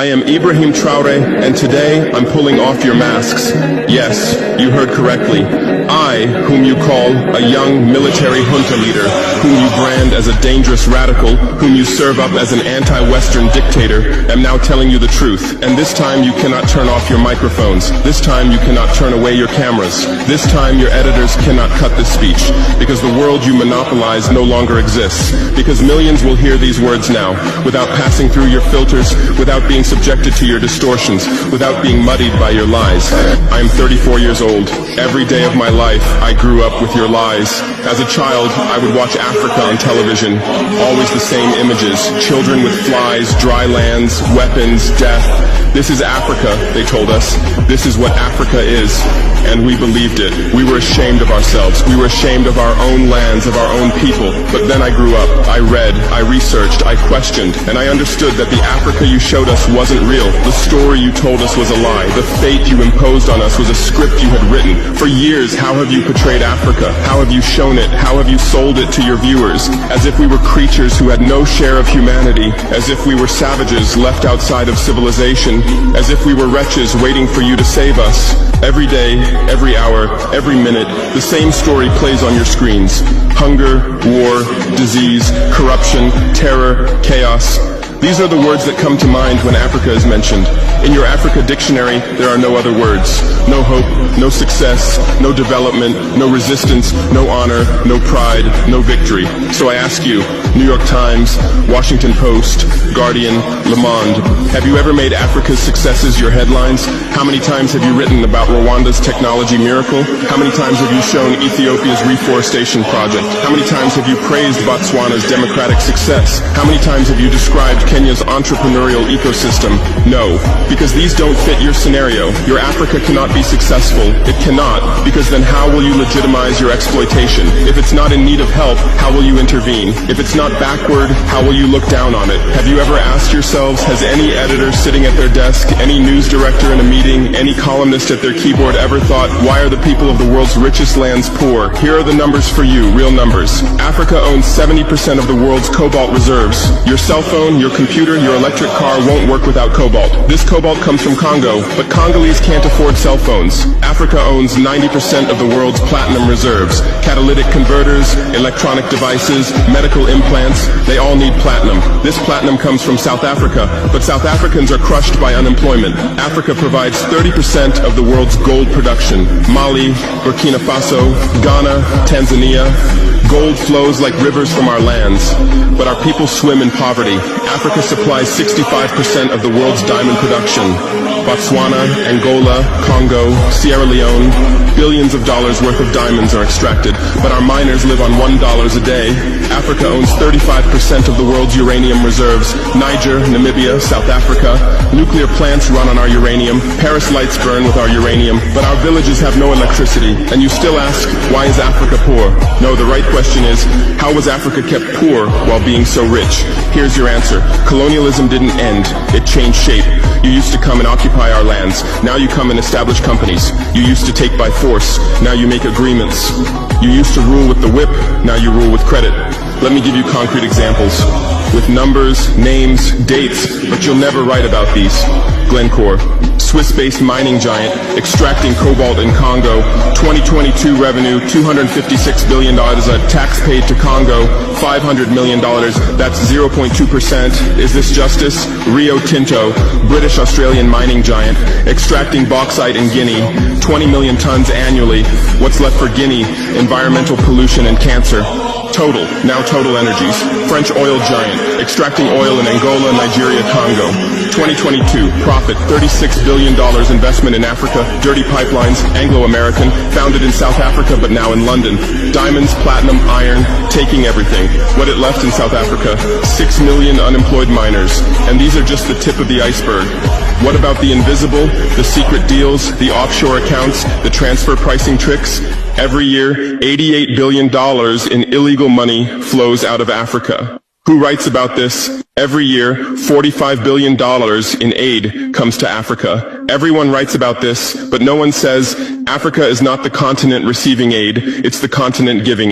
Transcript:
I am Ibrahim Traore, and today I'm pulling off your masks. Yes, you heard correctly. I, whom you call a young military junta leader, whom you brand as a dangerous radical, whom you serve up as an anti-Western dictator, am now telling you the truth. And this time you cannot turn off your microphones. This time you cannot turn away your cameras. This time your editors cannot cut this speech, because the world you monopolize no longer exists. Because millions will hear these words now, without passing through your filters, without being subjected to your distortions, without being muddied by your lies. I am 34 years old. Every day of my life, I grew up with your lies. As a child, I would watch Africa on television. Always the same images. Children with flies, dry lands, weapons, death. This is Africa, they told us. This is what Africa is. And we believed it. We were ashamed of ourselves. We were ashamed of our own lands, of our own people. But then I grew up. I read, I researched, I questioned, and I understood that the Africa you showed us wasn't real. The story you told us was a lie. The fate you imposed on us was a script you had written. For years, how have you portrayed Africa? How have you shown it? How have you sold it to your viewers? As if we were creatures who had no share of humanity. As if we were savages left outside of civilization. As if we were wretches waiting for you to save us. Every day, every hour, every minute, the same story plays on your screens. Hunger, war, disease, corruption, terror, chaos. These are the words that come to mind when Africa is mentioned. In your Africa dictionary, there are no other words. No hope, no success, no development, no resistance, no honor, no pride, no victory. So I ask you, New York Times, Washington Post, Guardian, Le Monde, have you ever made Africa's successes your headlines? How many times have you written about Rwanda's technology miracle? How many times have you shown Ethiopia's reforestation project? How many times have you praised Botswana's democratic success? How many times have you described Kenya's entrepreneurial ecosystem? No, because these don't fit your scenario. Your Africa cannot be successful. It cannot, because then how will you legitimize your exploitation? If it's not in need of help, how will you intervene? If it's not backward, how will you look down on it? Have you ever asked yourselves, has any editor sitting at their desk, any news director in a meeting, any columnist at their keyboard ever thought, why are the people of the world's richest lands poor? Here are the numbers for you, real numbers. Africa owns 70% of the world's cobalt reserves. Your cell phone, your computer, your electric car won't work without cobalt. This cobalt comes from Congo, but Congolese can't afford cell phones. Africa owns 90% of the world's platinum reserves. Catalytic converters, electronic devices, medical implants, they all need platinum. This platinum comes from South Africa, but South Africans are crushed by unemployment. Africa provides 30% of the world's gold production. Mali, Burkina Faso, Ghana, Tanzania. Gold flows like rivers from our lands, but our people swim in poverty. Africa supplies 65% of the world's diamond production. Botswana, Angola, Congo, Sierra Leone, billions of dollars worth of diamonds are extracted, but our miners live on $1 a day. Africa owns 35% of the world's uranium reserves. Niger, Namibia, South Africa. Nuclear plants run on our uranium. Paris lights burn with our uranium, but our villages have no electricity. And you still ask, why is Africa poor? No, the right question is, how was Africa kept poor while being so rich? Here's your answer. Colonialism didn't end. It changed shape. You used to come and occupy our lands. Now you come and establish companies. You used to take by force. Now you make agreements. You used to rule with the whip. Now you rule with credit. Let me give you concrete examples. With numbers, names, dates, but you'll never write about these. Glencore, Swiss-based mining giant, extracting cobalt in Congo. 2022 revenue, $256 billion. Tax paid to Congo, $500 million. That's 0.2%. Is this justice? Rio Tinto, British-Australian mining giant, extracting bauxite in Guinea. 20 million tons annually. What's left for Guinea? Environmental pollution and cancer. Total, now Total Energies, French oil giant, extracting oil in Angola, Nigeria, Congo. 2022, profit, $36 billion investment in Africa, dirty pipelines, Anglo-American, founded in South Africa but now in London. Diamonds, platinum, iron, taking everything. What it left in South Africa? 6 million unemployed miners. And these are just the tip of the iceberg. What about the invisible, the secret deals, the offshore accounts, the transfer pricing tricks? Every year, $88 billion in illegal money flows out of Africa. Who writes about this? Every year, $45 billion in aid comes to Africa. Everyone writes about this, but no one says Africa is not the continent receiving aid, it's the continent giving